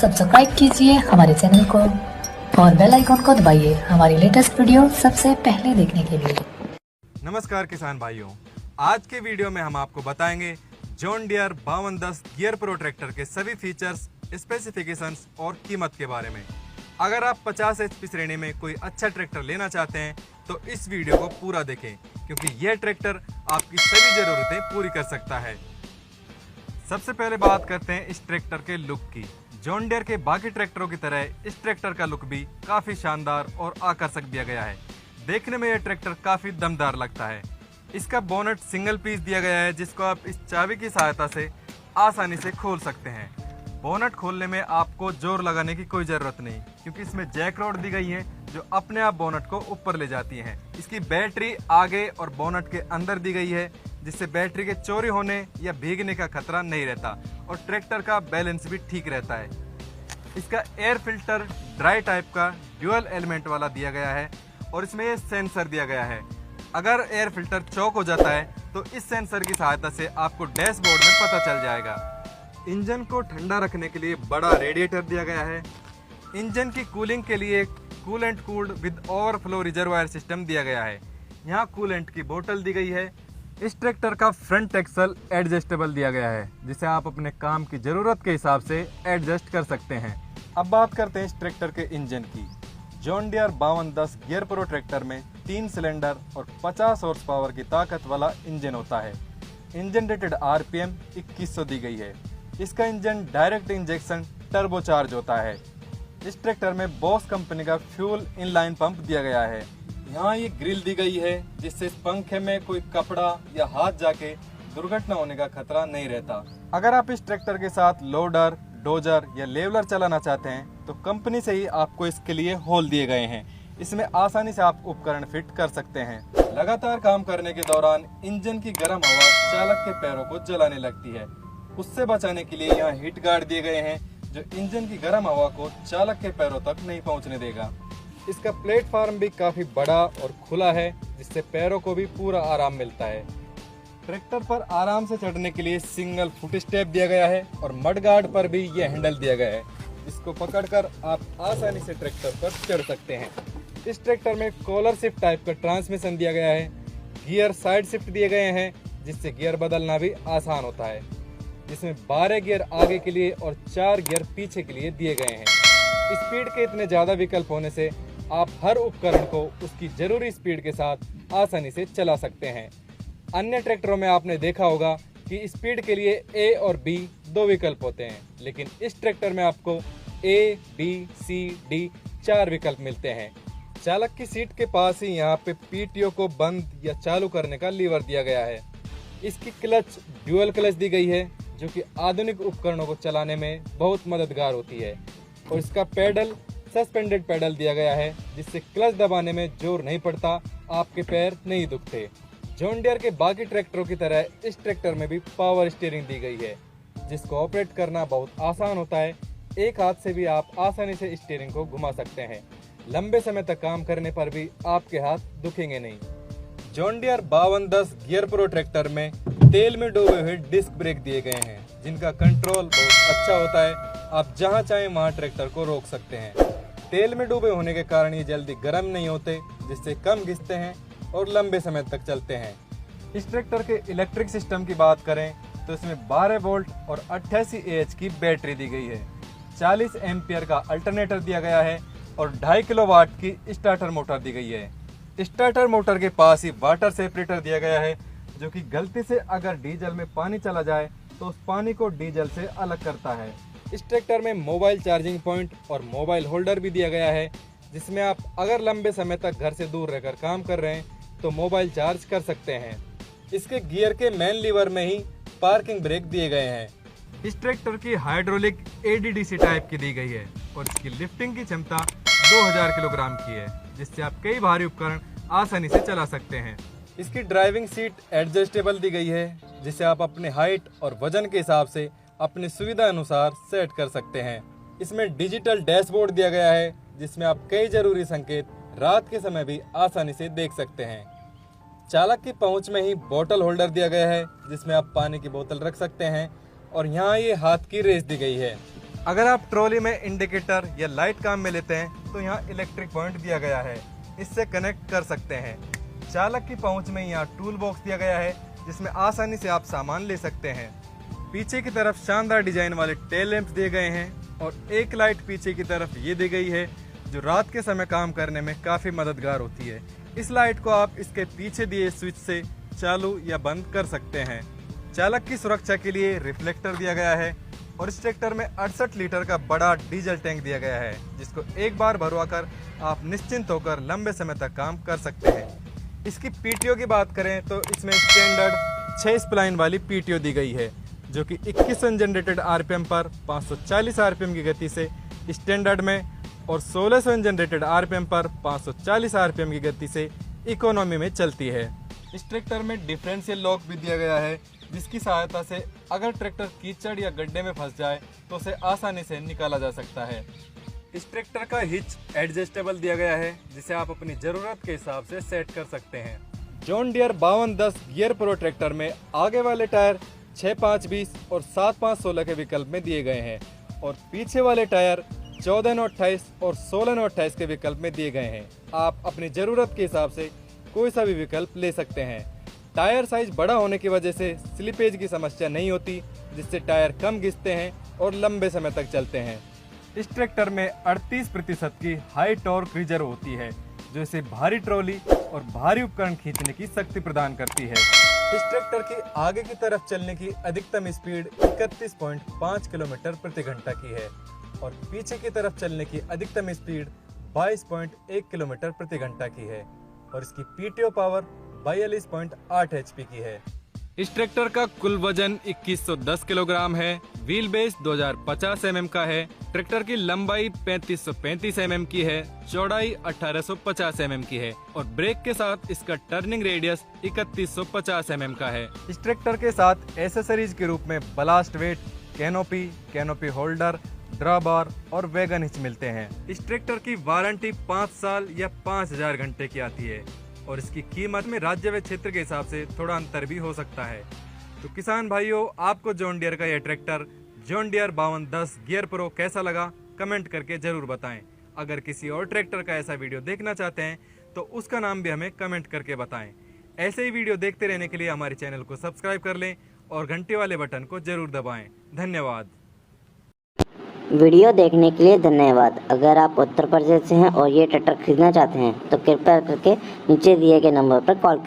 Subscribe कीजिए हमारे channel को और बेल आइकन को दबाइए हमारी लेटेस्ट वीडियो सबसे पहले देखने के लिए। नमस्कार किसान भाइयों, आज के वीडियो में हम आपको बताएंगे John Deere 5210 gear pro tractor के सभी फीचर्स, स्पेसिफिकेशंस और कीमत के बारे में। अगर आप 50 HP श्रेणी में कोई अच्छा ट्रैक्टर लेना चाहते हैं तो इस वीडियो को पूरा देखें, क्योंकि यह ट्रैक्टर आपकी सभी ज़रूरतें पूरी कर सकता है। सबसे पहले बात करते हैं इस ट्रैक्टर के लुक की। जॉन डियर के बाकी ट्रैक्टरों की तरह इस ट्रैक्टर का लुक भी काफ़ी शानदार और आकर्षक दिया गया है। देखने में यह ट्रैक्टर काफ़ी दमदार लगता है। इसका बोनट सिंगल पीस दिया गया है, जिसको आप इस चाबी की सहायता से आसानी से खोल सकते हैं। बोनट खोलने में आपको जोर लगाने की कोई ज़रूरत नहीं, क्योंकि इसमें जैक रॉड दी गई है जो अपने आप बोनट को ऊपर ले जाती हैं। इसकी बैटरी आगे और बोनट के अंदर दी गई है, जिससे बैटरी के चोरी होने या भीगने का खतरा नहीं रहता और ट्रैक्टर का बैलेंस भी ठीक रहता है। इसका एयर फिल्टर ड्राई टाइप का ड्यूअल एलिमेंट वाला दिया गया है और इसमें ये सेंसर दिया गया है। अगर एयर फिल्टर चौक हो जाता है तो इस सेंसर की सहायता से आपको डैशबोर्ड में पता चल जाएगा। इंजन को ठंडा रखने के लिए बड़ा रेडिएटर दिया गया है। इंजन की कूलिंग के लिए coolant cooled with overflow reservoir system दिया गया है। यहाँ कूलेंट की बोतल दी गई है। इस ट्रैक्टर का फ्रंट एक्सल एडजस्टेबल दिया गया है, जिसे आप अपने काम की ज़रूरत के हिसाब से एडजस्ट कर सकते हैं। अब बात करते हैं इस ट्रैक्टर के इंजन की। John Deere 5210 gear pro tractor में 3 सिलेंडर और 50 हॉर्स पावर की ताकत वाला इंजन होता है। इंजन रेटेड RPM 2100 दी गई है। इसका इंजन डायरेक्ट इंजेक्शन टर्बोचार्ज होता है। इस ट्रैक्टर में बॉस कंपनी का फ्यूल इनलाइन पंप दिया गया है। यहाँ ये ग्रिल दी गई है, जिससे पंखे में कोई कपड़ा या हाथ जाके दुर्घटना होने का खतरा नहीं रहता। अगर आप इस ट्रैक्टर के साथ लोडर, डोजर या लेवलर चलाना चाहते हैं तो कंपनी से ही आपको इसके लिए होल दिए गए हैं। इसमें आसानी से आप उपकरण फिट कर सकते हैं। लगातार काम करने के दौरान इंजन की गर्म हवा चालक के पैरों को जलाने लगती है। उससे बचाने के लिए यहाँ हीट गार्ड दिए गए हैं, जो इंजन की गर्म हवा को चालक के पैरों तक नहीं पहुँचने देगा। इसका प्लेटफॉर्म भी काफी बड़ा और खुला है, जिससे पैरों को भी पूरा आराम मिलता है। ट्रैक्टर पर आराम से चढ़ने के लिए सिंगल फुट स्टेप दिया गया है और मड गार्ड पर भी ये हैंडल दिया गया है, जिसको पकड़कर आप आसानी से ट्रैक्टर पर चढ़ सकते हैं। इस ट्रैक्टर में कॉलर शिफ्ट टाइप का ट्रांसमिशन दिया गया है। गियर साइड शिफ्ट दिए गए हैं, जिससे गियर बदलना भी आसान होता है। जिसमें 12 गियर आगे के लिए और 4 गियर पीछे के लिए दिए गए हैं। स्पीड के इतने ज़्यादा विकल्प होने से आप हर उपकरण को उसकी जरूरी स्पीड के साथ आसानी से चला सकते हैं। अन्य ट्रैक्टरों में आपने देखा होगा कि स्पीड के लिए A और B 2 विकल्प होते हैं, लेकिन इस ट्रैक्टर में आपको A, B, C, D 4 विकल्प मिलते हैं। चालक की सीट के पास ही यहाँ पे PTO को बंद या चालू करने का लीवर दिया गया है। इसकी क्लच ड्यूअल क्लच दी गई है, जो कि आधुनिक उपकरणों को चलाने में बहुत मददगार होती है। और इसका पेडल सस्पेंडेड पेडल दिया गया है, जिससे क्लच दबाने में जोर नहीं पड़ता, आपके पैर नहीं दुखते। जॉन डियर के बाकी ट्रैक्टरों की तरह इस ट्रैक्टर में भी पावर स्टीयरिंग दी गई है, जिसको ऑपरेट करना बहुत आसान होता है। एक हाथ से भी आप आसानी से स्टीयरिंग को घुमा सकते हैं। लंबे समय तक काम करने पर भी आपके हाथ दुखेंगे नहीं। John Deere 5210 gear pro tractor में तेल में डूबे हुए डिस्क ब्रेक दिए गए हैं, जिनका कंट्रोल बहुत अच्छा होता है। आप जहां चाहें वहां ट्रैक्टर को रोक सकते हैं। तेल में डूबे होने के कारण ये जल्दी गर्म नहीं होते, जिससे कम घिसते हैं और लंबे समय तक चलते हैं। इस ट्रैक्टर के इलेक्ट्रिक सिस्टम की बात करें तो इसमें 12 वोल्ट और 88 AH की बैटरी दी गई है। 40 एम्पियर का अल्टरनेटर दिया गया है और 2.5 किलोवाट की स्टार्टर मोटर दी गई है। स्टार्टर मोटर के पास ही वाटर सेपरेटर दिया गया है, जो कि गलती से अगर डीजल में पानी चला जाए तो उस पानी को डीजल से अलग करता है। इस ट्रैक्टर में मोबाइल चार्जिंग पॉइंट और मोबाइल होल्डर भी दिया गया है, जिसमें आप अगर लंबे समय तक घर से दूर रहकर काम कर रहे हैं तो मोबाइल चार्ज कर सकते हैं। इसके गियर के मेन लीवर में ही पार्किंग ब्रेक दिए गए हैं। इस ट्रैक्टर की हाइड्रोलिक ADDC टाइप की दी गई है और इसकी लिफ्टिंग की क्षमता 2000 किलोग्राम की है, जिससे आप कई भारी उपकरण आसानी से चला सकते हैं। इसकी ड्राइविंग सीट एडजस्टेबल दी गई है, जिसे आप अपने हाइट और वजन के हिसाब से अपनी सुविधा अनुसार सेट कर सकते हैं। इसमें डिजिटल डैशबोर्ड दिया गया है, जिसमें आप कई जरूरी संकेत रात के समय भी आसानी से देख सकते हैं। चालक की पहुंच में ही बोतल होल्डर दिया गया है, जिसमें आप पानी की बोतल रख सकते हैं और यहाँ ये हाथ की रेस दी गई है। अगर आप ट्रॉली में इंडिकेटर या लाइट काम में लेते हैं तो यहाँ इलेक्ट्रिक पॉइंट दिया गया है, इससे कनेक्ट कर सकते हैं। चालक की पहुंच में यहाँ टूल बॉक्स दिया गया है जिसमें आसानी से आप सामान ले सकते हैं। पीछे की तरफ शानदार डिजाइन वाले टेल लैंप्स दिए गए हैं और एक लाइट पीछे की तरफ ये दी गई है जो रात के समय काम करने में काफी मददगार होती है। इस लाइट को आप इसके पीछे दिए स्विच से चालू या बंद कर सकते हैं। चालक की सुरक्षा के लिए रिफ्लेक्टर दिया गया है और इस ट्रैक्टर में 68 लीटर का बड़ा डीजल टैंक दिया गया है जिसको एक बार भरवाकर आप निश्चिंत होकर लंबे समय तक काम कर सकते हैं। इसकी पीटीओ की बात करें तो इसमें स्टैंडर्ड 6 स्प्लाइन वाली पीटीओ दी गई है जो कि 21 जनरेटेड आरपीएम पर 540 आरपीएम की गति से स्टैंडर्ड में और 1600 जनरेटेड आरपीएम पर 540 आरपीएम की गति से इकोनॉमी में चलती है। इस ट्रैक्टर में डिफरेंशियल लॉक भी दिया गया है जिसकी सहायता से अगर ट्रैक्टर कीचड़ या गड्ढे में फंस जाए तो उसे आसानी से निकाला जा सकता है। इस ट्रैक्टर का हिच एडजस्टेबल दिया गया है जिसे आप अपनी जरूरत के हिसाब से सेट कर सकते हैं। John Deere 5210 gear pro tractor में आगे वाले टायर 6-5-20 और 7-5-16 के विकल्प में दिए गए हैं और पीछे वाले टायर 14-28 और 16-28 के विकल्प में दिए गए हैं। आप अपनी जरूरत के हिसाब से कोई सा भी विकल्प ले सकते हैं। टायर साइज बड़ा होने की वजह से स्लिपेज की समस्या नहीं होती जिससे टायर कम घिसते हैं और लंबे समय तक चलते हैं। इस ट्रैक्टर में 38% की हाई टॉर्क रिजर्व होती है जो इसे भारी ट्रॉली और भारी उपकरण खींचने की शक्ति प्रदान करती है। इस ट्रैक्टर की आगे की तरफ चलने की अधिकतम स्पीड 31.5 किलोमीटर प्रति घंटा की है और पीछे की तरफ चलने की अधिकतम स्पीड 22.1 किलोमीटर प्रति घंटा की है और इसकी पीटीओ पावर 42.8 एचपी की है। इस ट्रैक्टर का कुल वजन 2110 किलोग्राम है। व्हील बेस 2050 mm का है। ट्रैक्टर की लंबाई 3535 mm की है, चौड़ाई 1850 mm की है और ब्रेक के साथ इसका टर्निंग रेडियस 3150 mm का है। इस ट्रैक्टर के साथ एसेसरीज के रूप में ballast weight, canopy holder, drawbar और वैगन हिच मिलते हैं। इस ट्रैक्टर की वारंटी 5 साल या 5000 घंटे की आती है और इसकी कीमत में राज्य व क्षेत्र के हिसाब से थोड़ा अंतर भी हो सकता है। तो किसान भाइयों, आपको जॉन डियर का यह tractor John Deere 5210 gear pro कैसा लगा कमेंट करके जरूर बताएं। अगर किसी और ट्रैक्टर का ऐसा वीडियो देखना चाहते हैं तो उसका नाम भी हमें कमेंट करके बताएं। ऐसे ही वीडियो देखते रहने के लिए हमारे चैनल को सब्सक्राइब कर लें और घंटे वाले बटन को जरूर दबाएं। धन्यवाद। वीडियो देखने के लिए धन्यवाद। अगर आप उत्तर प्रदेश से हैं और ये ट्रैक्टर खरीदना चाहते हैं तो कृपया करके नीचे दिए गए नंबर पर कॉल करें।